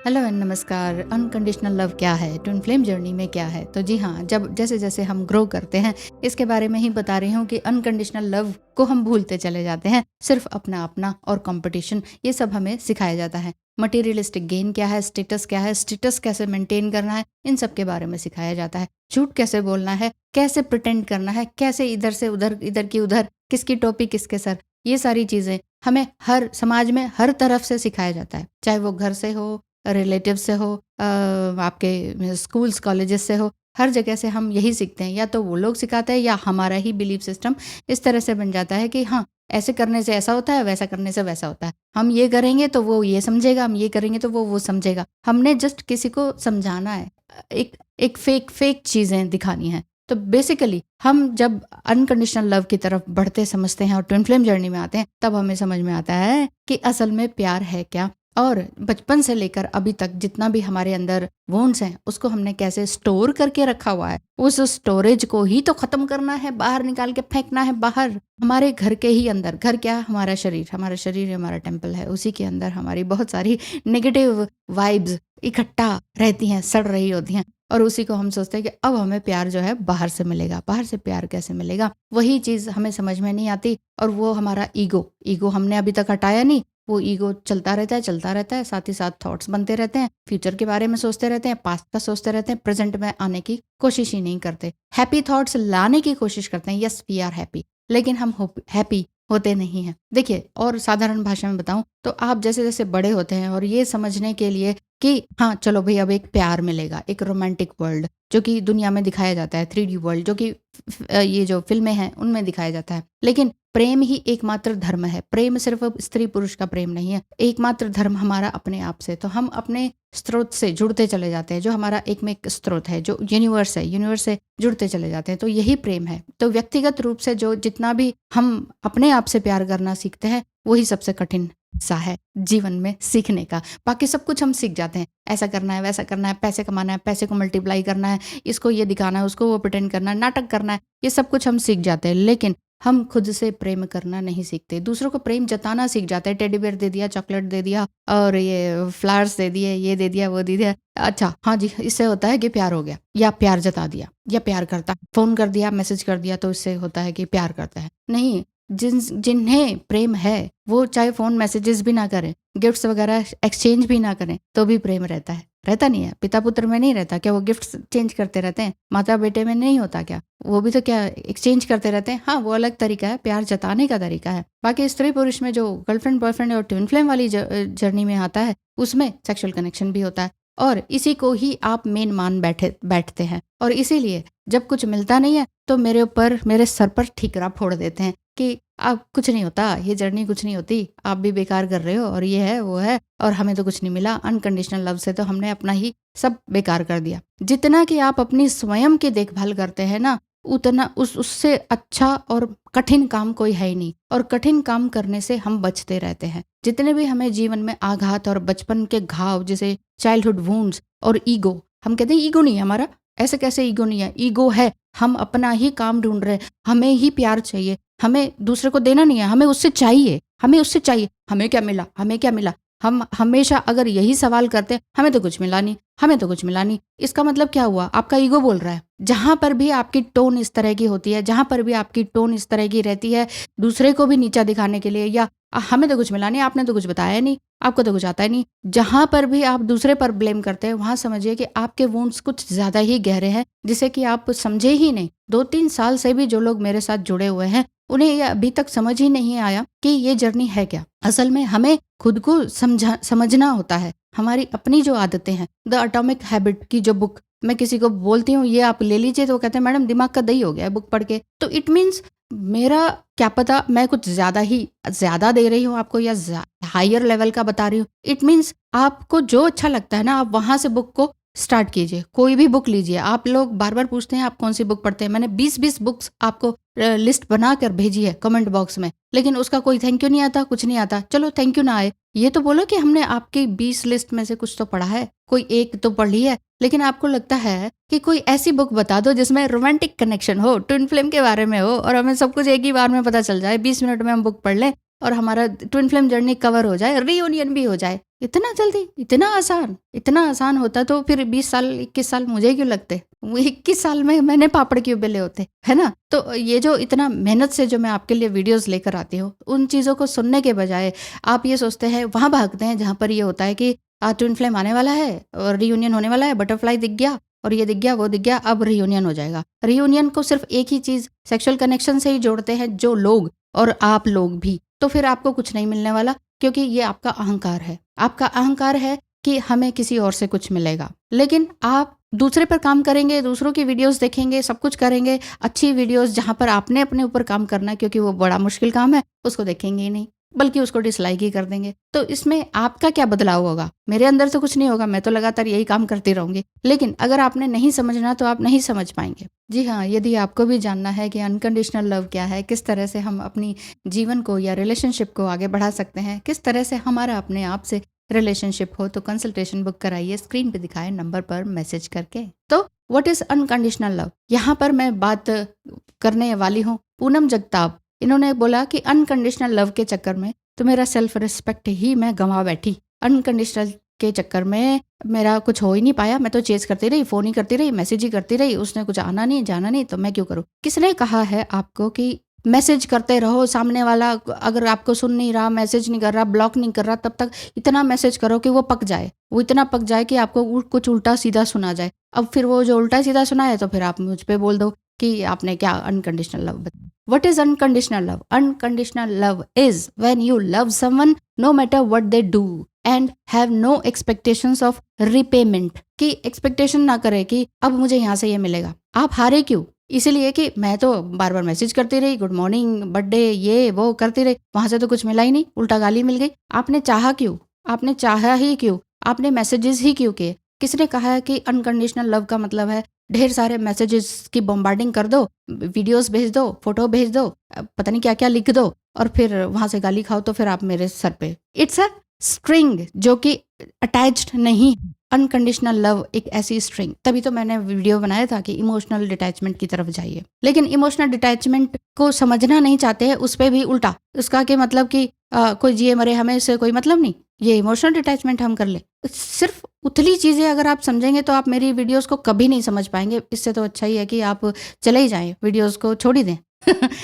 Hello and नमस्कार। Unconditional love क्या है, ट्विन फ्लेम जर्नी में क्या है? तो जी हाँ, जब जैसे जैसे हम ग्रो करते हैं, इसके बारे में ही बता रही हूँ कि अनकंडीशनल लव को हम भूलते चले जाते हैं। सिर्फ अपना अपना और कंपटीशन, ये सब हमें सिखाया जाता है। मटेरियलिस्टिक गेन क्या है, स्टेटस कैसे मेंटेन करना है, इन सब के बारे में सिखाया जाता है। झूठ कैसे बोलना है, कैसे प्रिटेंड करना है, कैसे इधर से उधर, इधर की उधर, किसकी टोपी किसके सर, ये सारी चीज़ें हमें हर समाज में हर तरफ से सिखाया जाता है। चाहे वो घर से हो, रिलेटिव से हो, आपके स्कूल्स कॉलेजेस से हो, हर जगह से हम यही सीखते हैं। या तो वो लोग सिखाते हैं या हमारा ही बिलीफ सिस्टम इस तरह से बन जाता है कि हाँ, ऐसे करने से ऐसा होता है, वैसा करने से वैसा होता है। हम ये करेंगे तो वो ये समझेगा, हम ये करेंगे तो वो समझेगा। हमने जस्ट किसी को समझाना है, एक एक फेक चीज़ें दिखानी है। तो बेसिकली हम जब अनकंडीशनल लव की तरफ बढ़ते समझते हैं और ट्विन फ्लेम जर्नी में आते हैं, तब हमें समझ में आता है कि असल में प्यार है क्या, और बचपन से लेकर अभी तक जितना भी हमारे अंदर वोन्स हैं, उसको हमने कैसे स्टोर करके रखा हुआ है। उस स्टोरेज को ही तो खत्म करना है, बाहर निकाल के फेंकना है बाहर। हमारे घर के ही अंदर, घर क्या, हमारा शरीर हमारा टेम्पल है। उसी के अंदर हमारी बहुत सारी नेगेटिव वाइब्स इकट्ठा रहती हैं, सड़ रही होती हैं, और उसी को हम सोचते हैं कि अब हमें प्यार जो है बाहर से मिलेगा। बाहर से प्यार कैसे मिलेगा, वही चीज़ हमें समझ में नहीं आती। और वो हमारा ईगो हमने अभी तक हटाया नहीं। वो ईगो चलता रहता है, साथ ही साथ थॉट्स बनते रहते हैं, फ्यूचर के बारे में सोचते रहते हैं, पास्ट का सोचते रहते हैं, प्रेजेंट में आने की कोशिश ही नहीं करते। हैप्पी थॉट्स लाने की कोशिश करते हैं, यस वी आर हैप्पी, लेकिन हम हैप्पी होते नहीं हैं। देखिए, और साधारण भाषा में बताऊं तो आप जैसे जैसे बड़े होते हैं और ये समझने के लिए कि हाँ चलो भाई, अब एक प्यार मिलेगा, एक रोमांटिक वर्ल्ड जो कि दुनिया में दिखाया जाता है, 3D वर्ल्ड जो कि ये जो फिल्में हैं उनमें दिखाया जाता है। लेकिन प्रेम ही एकमात्र धर्म है। प्रेम सिर्फ स्त्री पुरुष का प्रेम नहीं है, एकमात्र धर्म हमारा अपने आप से। तो हम अपने स्रोत से जुड़ते चले जाते हैं, जो हमारा एकमेक स्रोत है, जो यूनिवर्स से जुड़ते चले जाते हैं। तो यही प्रेम है। तो व्यक्तिगत रूप से जो जितना भी हम अपने आप से प्यार करना सीखते हैं, वही सबसे कठिन हिस्सा है जीवन में सीखने का। बाकी सब कुछ हम सीख जाते हैं, ऐसा करना है, वैसा करना है, पैसे कमाना है, पैसे को मल्टीप्लाई करना है, इसको ये दिखाना है, उसको वो प्रिटेंड करना है, नाटक करना है, ये सब कुछ हम सीख जाते हैं। लेकिन हम खुद से प्रेम करना नहीं सीखते। दूसरों को प्रेम जताना सीख जाते हैं। टेडी बेयर दे दिया, चॉकलेट दे दिया, और ये फ्लावर्स दे दिए, ये दे दिया, वो दे दिया, अच्छा हाँ जी, इससे होता है कि प्यार हो गया, या प्यार जता दिया, या प्यार करता है। फोन कर दिया, मैसेज कर दिया, तो इससे होता है कि प्यार करता है। नहीं, जिन्हें प्रेम है वो चाहे फोन मैसेजेस भी ना करें, गिफ्ट्स वगैरह एक्सचेंज भी ना करें, तो भी प्रेम रहता है। रहता नहीं है? पिता पुत्र में नहीं रहता क्या? वो गिफ्ट्स चेंज करते रहते हैं। माता बेटे में नहीं होता क्या? वो भी तो क्या एक्सचेंज करते रहते हैं। हाँ, वो अलग तरीका है, प्यार जताने का तरीका है। बाकी स्त्री पुरुष में जो गर्लफ्रेंड बॉयफ्रेंड और ट्विन फ्लेम वाली जर्नी में आता है, उसमें सेक्सुअल कनेक्शन भी होता है, और इसी को ही आप मेन मान बैठते हैं। और इसीलिए जब कुछ मिलता नहीं है तो मेरे सर पर ठीकरा फोड़ देते हैं कि अब कुछ नहीं होता, ये जर्नी कुछ नहीं होती, आप भी बेकार कर रहे हो, और ये है वो है, और हमें तो कुछ नहीं मिला। अनकंडीशनल लव से तो हमने अपना ही सब बेकार कर दिया। जितना कि आप अपनी स्वयं की देखभाल करते हैं ना, उतना उससे अच्छा और कठिन काम कोई है ही नहीं। और कठिन काम करने से हम बचते रहते हैं। जितने भी हमें जीवन में आघात और बचपन के घाव, जैसे चाइल्डहुड वुंड्स और ईगो, हम कहते हैं ईगो नहीं है हमारा, ऐसे कैसे ईगो नहीं है? ईगो है, हम अपना ही काम ढूंढ रहे हैं, हमें ही प्यार चाहिए, हमें दूसरे को देना नहीं है, हमें उससे चाहिए, हमें क्या मिला, हमें क्या मिला। हम हमेशा अगर यही सवाल करते हैं, हमें तो कुछ मिला नहीं, इसका मतलब क्या हुआ? आपका ईगो बोल रहा है। जहां पर भी आपकी टोन इस तरह की होती है, जहां पर भी आपकी टोन इस तरह की रहती है, दूसरे को भी नीचा दिखाने के लिए, या हमें तो कुछ मिला नहीं, आपने तो कुछ बताया नहीं, आपको तो कुछ आता ही नहीं, जहां पर भी आप दूसरे पर ब्लेम करते हैं, वहां समझिए कि आपके वुंड्स कुछ ज्यादा ही गहरे हैं, जिसे कि आप समझे ही नहीं। 2-3 साल से भी जो लोग मेरे साथ जुड़े हुए हैं, उन्हें ये अभी तक समझ ही नहीं आया कि ये जर्नी है क्या। असल में हमें खुद को समझना होता है, हमारी अपनी जो आदतें हैं। द एटॉमिक हैबिट की जो बुक मैं किसी को बोलती हूँ, ये आप ले लीजिए, तो वो कहते हैं मैडम दिमाग का दही हो गया है बुक पढ़ के। तो इट मीन्स मेरा क्या पता, मैं कुछ ज्यादा दे रही हूँ आपको, या हायर लेवल का बता रही हूँ। इट मीन्स आपको जो अच्छा लगता है ना, आप वहां से बुक को स्टार्ट कीजिए। कोई भी बुक लीजिए। आप लोग बार बार पूछते हैं आप कौन सी बुक पढ़ते हैं। मैंने 20-20 बुक्स आपको लिस्ट बना कर भेजी है कमेंट बॉक्स में, लेकिन उसका कोई थैंक यू नहीं आता, कुछ नहीं आता। चलो थैंक यू ना आए, ये तो बोलो कि हमने आपकी 20 लिस्ट में से कुछ तो पढ़ा है, कोई एक तो पढ़ी है। लेकिन आपको लगता है कि कोई ऐसी बुक बता दो जिसमें रोमांटिक कनेक्शन हो, ट्विन फ्लेम के बारे में हो, और हमें सब कुछ एक ही बार में पता चल जाए, 20 मिनट में हम बुक पढ़ लें और हमारा ट्विन फ्लेम जर्नी कवर हो जाए, रीयूनियन भी हो जाए। इतना जल्दी, इतना आसान होता तो फिर 20 साल 21 साल मुझे क्यों लगते? वो 21 साल में मैंने पापड़ क्यों बेले होते, है ना? तो ये जो इतना मेहनत से जो मैं आपके लिए वीडियोस लेकर आती हूँ, उन चीज़ों को सुनने के बजाय आप ये सोचते हैं, वहाँ भागते हैं जहाँ पर ये होता है कि ट्विन फ्लेम आने वाला है और रीयूनियन होने वाला है, बटरफ्लाई दिख गया और ये दिख गया वो दिख गया, अब रीयूनियन हो जाएगा। रीयूनियन को सिर्फ एक ही चीज़ सेक्सुअल कनेक्शन से ही जोड़ते हैं जो लोग, और आप लोग भी। तो फिर आपको कुछ नहीं मिलने वाला, क्योंकि ये आपका अहंकार है। आपका अहंकार है कि हमें किसी और से कुछ मिलेगा। लेकिन आप दूसरे पर काम करेंगे, दूसरों की वीडियोस देखेंगे, सब कुछ करेंगे, अच्छी वीडियोस जहाँ पर आपने अपने ऊपर काम करना है, क्योंकि वो बड़ा मुश्किल काम है, उसको देखेंगे ही नहीं, बल्कि उसको डिसलाइक ही कर देंगे। तो इसमें आपका क्या बदलाव होगा? मेरे अंदर तो कुछ नहीं होगा, मैं तो लगातार यही काम करती रहूंगी। लेकिन अगर आपने नहीं समझना तो आप नहीं समझ पाएंगे। जी हाँ, यदि आपको भी जानना है कि अनकंडीशनल लव क्या है, किस तरह से हम अपनी जीवन को या रिलेशनशिप को आगे बढ़ा सकते हैं, किस तरह से हमारा अपने आप से रिलेशनशिप हो, तो कंसल्टेशन बुक कराइए स्क्रीन पे दिखाए नंबर पर मैसेज करके। तो व्हाट इज अनकंडीशनल लव? यहाँ पर मैं बात करने वाली हूँ पूनम जगताप। इन्होंने बोला कि अनकंडीशनल लव के चक्कर में तो मेरा सेल्फ रिस्पेक्ट ही मैं गंवा बैठी। अनकंडीशनल के चक्कर में मेरा कुछ हो ही नहीं पाया, मैं तो चेज करती रही, फोन ही करती रही, मैसेज ही करती रही, उसने कुछ आना नहीं जाना नहीं, तो मैं क्यों करूँ? किसने कहा है आपको कि मैसेज करते रहो, सामने वाला अगर आपको सुन नहीं रहा, मैसेज नहीं कर रहा, ब्लॉक नहीं कर रहा, तब तक इतना मैसेज करो कि वो पक जाए, वो इतना पक जाए कि आपको कुछ उल्टा सीधा सुना जाए। अब फिर वो जो उल्टा सीधा सुना है तो फिर आप मुझ पे बोल दो कि आपने क्या अनकंडीशनल लव बताया। What is unconditional love? Unconditional love is when you love someone no matter what they do and have no expectations of repayment. कि एक्सपेक्टेशन ना करे कि अब मुझे यहाँ से ये मिलेगा। आप हारे क्यों? इसीलिए कि मैं तो बार बार मैसेज करती रही, गुड मॉर्निंग, बर्थडे, ये वो करती रही, वहां से तो कुछ मिला ही नहीं, उल्टा गाली मिल गई। आपने चाहा क्यों? आपने चाहा ही क्यों? आपने मैसेजेस ही क्यों किए? किसने कहा है कि अनकंडीशनल लव का मतलब है ढेर सारे मैसेजेस की बॉम्बार्डिंग कर दो, वीडियोस भेज दो, फोटो भेज दो, पता नहीं क्या क्या लिख दो और फिर वहां से गाली खाओ तो फिर आप मेरे सर पे? इट्स अ स्ट्रिंग जो कि अटैच्ड नहीं। अनकंडीशनल लव एक ऐसी स्ट्रिंग, तभी तो मैंने वीडियो बनाया था कि इमोशनल डिटैचमेंट की तरफ जाइए। लेकिन इमोशनल डिटैचमेंट को समझना नहीं चाहते हैं, उस पर भी उल्टा उसका कि मतलब कि कोई जिए मरे हमें इससे कोई मतलब नहीं, ये इमोशनल डिटैचमेंट हम कर ले। सिर्फ उथली चीजें अगर आप समझेंगे तो आप मेरी वीडियोस को कभी नहीं समझ पाएंगे। इससे तो अच्छा ही है कि आप चले ही जाएं, वीडियोस को छोड़ ही दें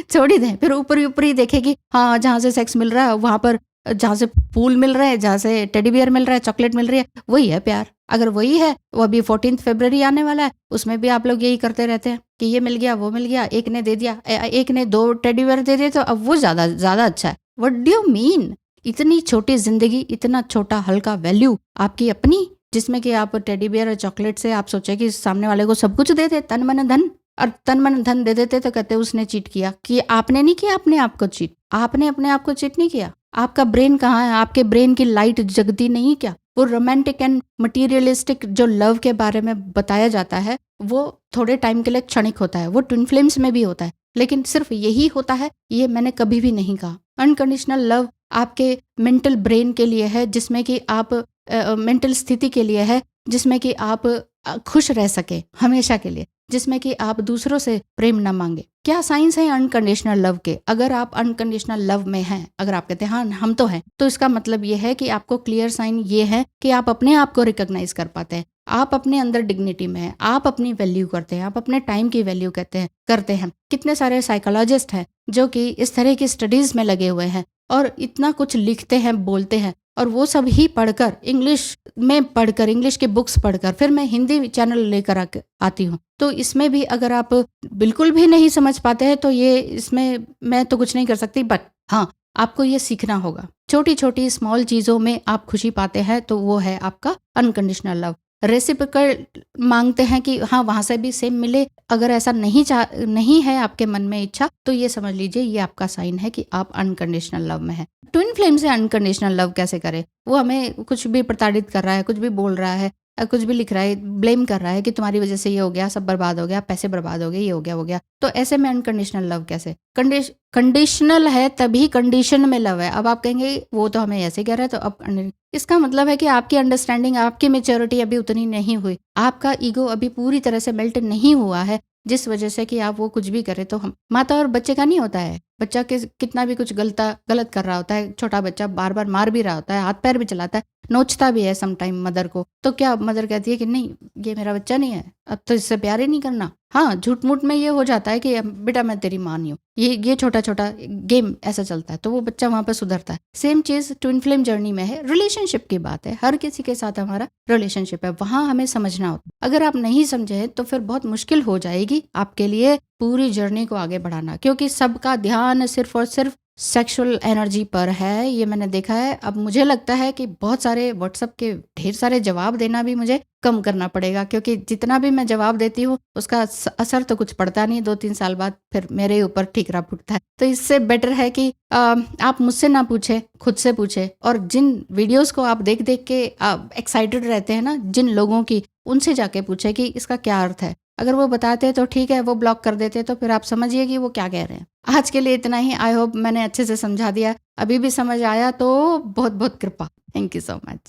छोड़ ही दें। फिर ऊपर ऊपर ही देखेगी, हाँ जहाँ से सेक्स मिल रहा है वहां पर, जहाँ से फूल मिल रहे हैं, जहाँ से टेडी बियर मिल रहा है, चॉकलेट मिल रही है, वही है प्यार। अगर वही है, वो अभी 14 फरवरी आने वाला है, उसमें भी आप लोग यही करते रहते हैं कि ये मिल गया वो मिल गया, एक ने दे दिया, एक ने 2 टेडी बियर दे दिए तो अब वो ज्यादा ज्यादा अच्छा है। What do you mean? इतनी छोटी जिंदगी, इतना छोटा हल्का वैल्यू आपकी अपनी, जिसमें कि आप टेडी बियर और चॉकलेट से आप सोचे कि सामने वाले को सब कुछ दे दे, तन मन धन। और तन मन धन दे देते तो कहते उसने चीट किया। कि आपने नहीं किया अपने आप को चीट, आपने अपने आप को चीट नहीं किया। आपका ब्रेन कहाँ है? आपके ब्रेन की लाइट जगती नहीं क्या? वो रोमांटिक एंड मटीरियलिस्टिक जो लव के बारे में बताया जाता है वो थोड़े टाइम के लिए क्षणिक होता है, वो ट्विन फ्लेम्स में भी होता है, लेकिन सिर्फ यही होता है ये मैंने कभी भी नहीं कहा। अनकंडीशनल लव आपके मेंटल ब्रेन के लिए है, जिसमें कि आप मेंटल स्थिति के लिए है, जिसमें कि आप खुश रह सके हमेशा के लिए, जिसमें कि आप दूसरों से प्रेम न मांगे। क्या साइंस है अनकंडीशनल लव के? अगर आप अनकंडीशनल लव में हैं, अगर आप कहते हैं हाँ हम तो हैं, तो इसका मतलब ये है कि आपको क्लियर साइन ये है कि आप अपने आप को रिकॉग्नाइज कर पाते हैं, आप अपने अंदर डिग्निटी में हैं, आप अपनी वैल्यू करते हैं, आप अपने टाइम की वैल्यू करते हैं। कितने सारे साइकोलॉजिस्ट हैं जो कि इस तरह की स्टडीज में लगे हुए हैं और इतना कुछ लिखते हैं, बोलते हैं, और वो सब ही पढ़कर, इंग्लिश में पढ़कर, इंग्लिश की बुक्स पढ़कर फिर मैं हिंदी चैनल लेकर आती हूँ। तो इसमें भी अगर आप बिल्कुल भी नहीं समझ पाते हैं तो ये इसमें मैं तो कुछ नहीं कर सकती, बट हाँ आपको ये सीखना होगा। छोटी छोटी स्मॉल चीज़ों में आप खुशी पाते हैं तो वो है आपका अनकंडीशनल लव। रेसिप्रोकल मांगते हैं कि हाँ वहां से भी सेम मिले, अगर ऐसा नहीं है आपके मन में इच्छा, तो ये समझ लीजिए ये आपका साइन है कि आप अनकंडीशनल लव में है। ट्विन फ्लेम से अनकंडीशनल लव कैसे करें? वो हमें कुछ भी प्रताड़ित कर रहा है, कुछ भी बोल रहा है, कुछ भी लिख रहा है, ब्लेम कर रहा है कि तुम्हारी वजह से ये हो गया, सब बर्बाद हो गया, पैसे बर्बाद हो गए, ये हो गया वो गया। तो ऐसे में अनकंडीशनल लव कैसे? कंडीशनल है तभी कंडीशन में लव है। अब आप कहेंगे वो तो हमें ऐसे कह रहा है, तो अब इसका मतलब है कि आपकी अंडरस्टैंडिंग, आपकी मेच्योरिटी अभी उतनी नहीं हुई, आपका ईगो अभी पूरी तरह से मेल्ट नहीं हुआ है, जिस वजह से कि आप वो कुछ भी करें। तो हम माता और बच्चे का नहीं होता है बच्चा कितना भी कुछ गलत कर रहा होता है, छोटा बच्चा बार बार मार भी रहा होता है, हाथ पैर भी चलाता है, नोचता भी है सम टाइम मदर को, तो क्या मदर कहती है कि नहीं ये मेरा बच्चा नहीं है, अब तो इससे प्यार ही नहीं करना। हाँ, झूठ मूठ में ये हो जाता है कि बेटा मैं तेरी माँ नहीं हूँ, ये छोटा छोटा गेम ऐसा चलता है, तो वो बच्चा वहां पर सुधरता है। सेम चीज ट्विन फ्लेम जर्नी में है, रिलेशनशिप की बात है, हर किसी के साथ हमारा रिलेशनशिप है, वहां हमें समझना होता है। अगर आप नहीं समझे तो फिर बहुत मुश्किल हो जाएगी आपके लिए पूरी जर्नी को आगे बढ़ाना, क्योंकि सबका ध्यान सिर्फ और सिर्फ सेक्सुअल एनर्जी पर है, ये मैंने देखा है। अब मुझे लगता है कि बहुत सारे व्हाट्सएप के ढेर सारे जवाब देना भी मुझे कम करना पड़ेगा, क्योंकि जितना भी मैं जवाब देती हूँ उसका असर तो कुछ पड़ता नहीं, 2-3 साल बाद फिर मेरे ऊपर ठीकरा फूटता है। तो इससे बेटर है कि आप मुझसे ना पूछे, खुद से पूछे, और जिन वीडियोस को आप देख देख के एक्साइटेड रहते हैं ना जिन लोगों की, उनसे जाके पूछे कि इसका क्या अर्थ है। अगर वो बताते तो ठीक है, वो ब्लॉक कर देते तो फिर आप समझिए कि वो क्या कह रहे हैं। आज के लिए इतना ही। आई होप मैंने अच्छे से समझा दिया। अभी भी समझ आया तो बहुत बहुत कृपा। Thank you so much.